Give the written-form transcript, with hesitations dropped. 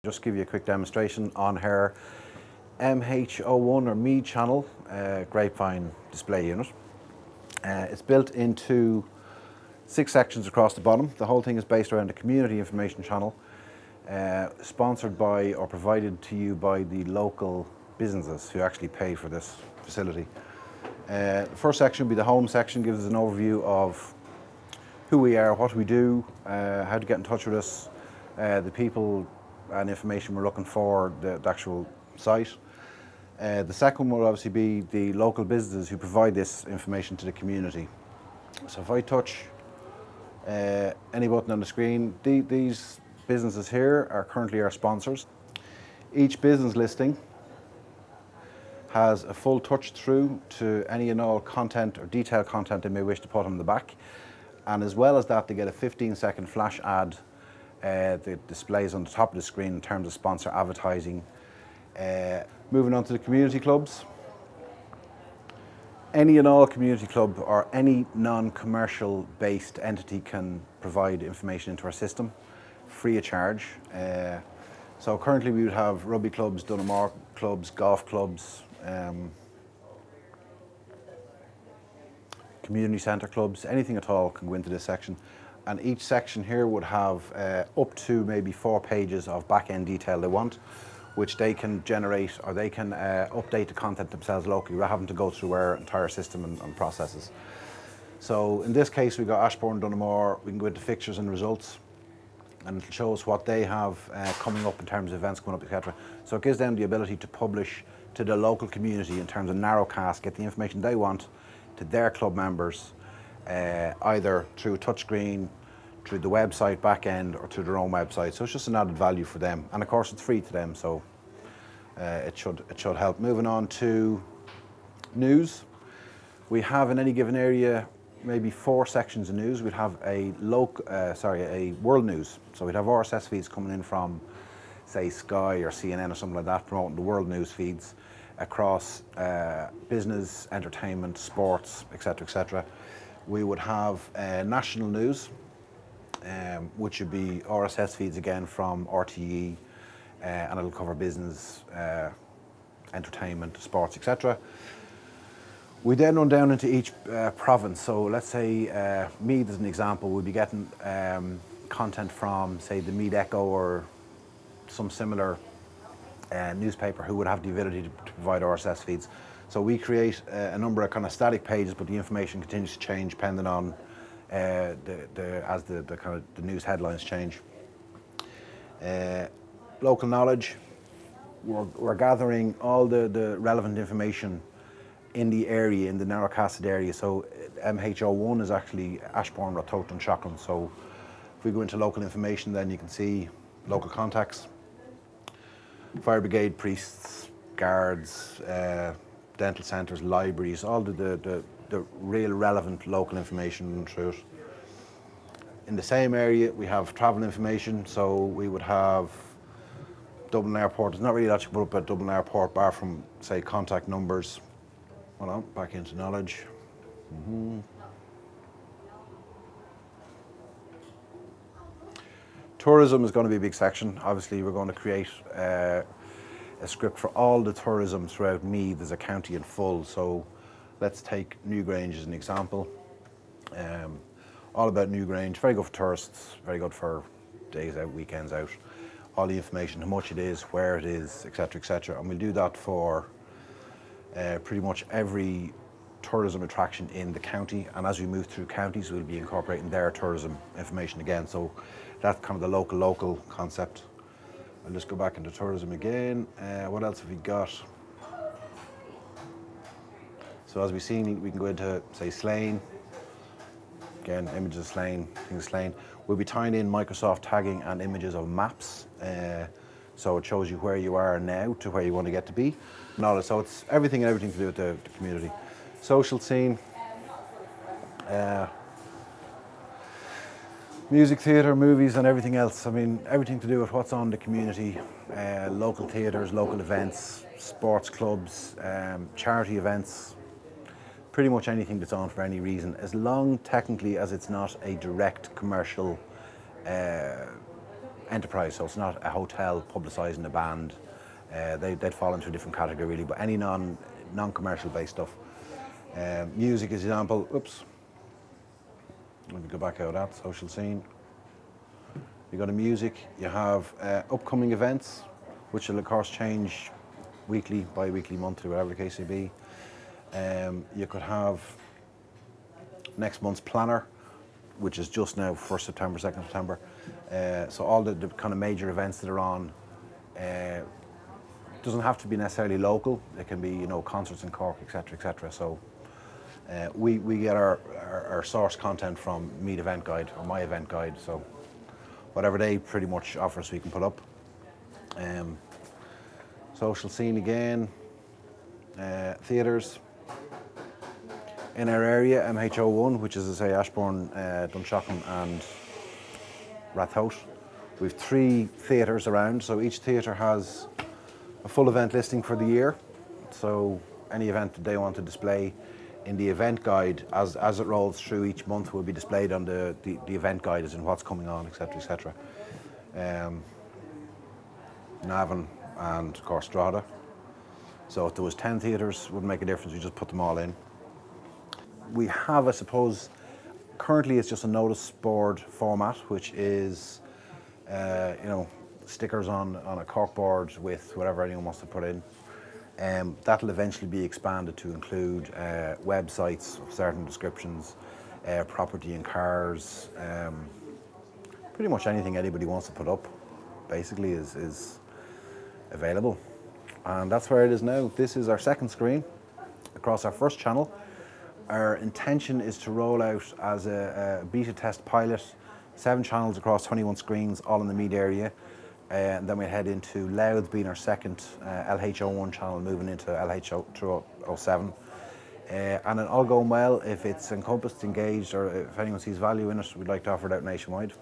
Just give you a quick demonstration on her MH01 or Mead channel Grapevine display unit. It's built into 6 sections across the bottom. The whole thing is based around a community information channel sponsored by or provided to you by the local businesses who actually pay for this facility. The first section will be the home section, gives us an overview of who we are, what we do, how to get in touch with us, the people and information we're looking for, the actual site. The second will obviously be the local businesses who provide this information to the community. So if I touch any button on the screen, these businesses here are currently our sponsors. Each business listing has a full touch through to any and all content or detailed content they may wish to put on the back. And as well as that, they get a 15-second flash ad that displays on the top of the screen in terms of sponsor advertising. Moving on to the community clubs. Any and all community club or any non-commercial based entity can provide information into our system free of charge. So currently we would have rugby clubs, Dunamore clubs, golf clubs, community centre clubs, anything at all can go into this section. And each section here would have up to maybe 4 pages of back-end detail they want, which they can generate or they can update the content themselves locally without having to go through our entire system and processes. So in this case, we've got Ashbourne, Dunamore. We can go into fixtures and results, and it'll show us what they have coming up in terms of events coming up, etc. So it gives them the ability to publish to the local community in terms of narrowcast, get the information they want to their club members, either through a touchscreen, through the website back end, or through their own website. So it's just an added value for them, and of course it's free to them, so it should help. Moving on to news, we have in any given area maybe 4 sections of news. We'd have a world news. So we'd have RSS feeds coming in from, say, Sky or CNN or something like that, promoting the world news feeds across business, entertainment, sports, etc., etc. We would have national news, which would be RSS feeds again from RTE, and it'll cover business, entertainment, sports, etc. We then run down into each province. So let's say Meath, as an example, we'll be getting content from, say, the Meath Echo or some similar newspaper who would have the ability to provide RSS feeds. So we create a number of kind of static pages, but the information continues to change depending on as the news headlines change. Local knowledge, we're gathering all the relevant information in the area, in the narrowcasted area. So MH01 is actually Ashbourne, Ratoath and Shockland. So if we go into local information, then you can see local contacts, fire brigade, priests, guards, dental centres, libraries, all the real relevant local information through it. In the same area we have travel information, so we would have Dublin Airport. There's not really a lot you can put up at Dublin Airport bar from, say, contact numbers. Hold on, back into knowledge. Tourism is going to be a big section. Obviously we're going to create a script for all the tourism throughout Meath as a county in full. So let's take Newgrange as an example. All about Newgrange, very good for tourists, very good for days out, weekends out. All the information, how much it is, where it is, etc., etc. And we'll do that for pretty much every tourism attraction in the county. And as we move through counties, we'll be incorporating their tourism information again. So that's kind of the local concept. I'll just go back into tourism again. What else have we got? So as we've seen, we can go into, say, Slane. Again, images of Slane, things of Slane. We'll be tying in Microsoft tagging and images of maps. So it shows you where you are now to where you want to get to be. So it's everything to do with the community. Social scene. Music, theatre, movies and everything else. I mean, everything to do with what's on the community. Local theatres, local events, sports clubs, charity events. Pretty much anything that's on for any reason, as long technically as it's not a direct commercial enterprise, so it's not a hotel publicising a band. They'd fall into a different category really, but any non-commercial based stuff. Music is example, oops. Let me go back out of that, social scene. You go to music, you have upcoming events, which will of course change weekly, bi-weekly, monthly, whatever the case may be. You could have next month's planner, which is just now 1st September, 2nd September. So all the kind of major events that are on, doesn't have to be necessarily local. It can be, you know, concerts in Cork, etc., etc. So we get our source content from Meet Event Guide or My Event Guide. So whatever they pretty much offer us, we can put up. Social scene again, theatres. In our area, MHO1, which is, as I say, Ashbourne, Dunshaughlin and Rathout. We've 3 theatres around, so each theatre has a full event listing for the year. So any event that they want to display in the event guide, as it rolls through each month, will be displayed on the event guide, as in what's coming on, etc., etc. Navan and of course Drogheda. So if there was 10 theatres, wouldn't make a difference, we just put them all in. We have, I suppose, currently it's just a notice board format, which is, you know, stickers on a cork board with whatever anyone wants to put in. That'll eventually be expanded to include websites of certain descriptions, property and cars, pretty much anything anybody wants to put up, basically is available. And that's where it is now. This is our second screen across our first channel. Our intention is to roll out as a beta test pilot, 7 channels across 21 screens, all in the Meath area. And then we head into Louth being our second LHO1 channel, moving into LHO207. And then all going well, if it's encompassed, engaged, or if anyone sees value in it, we'd like to offer it out nationwide.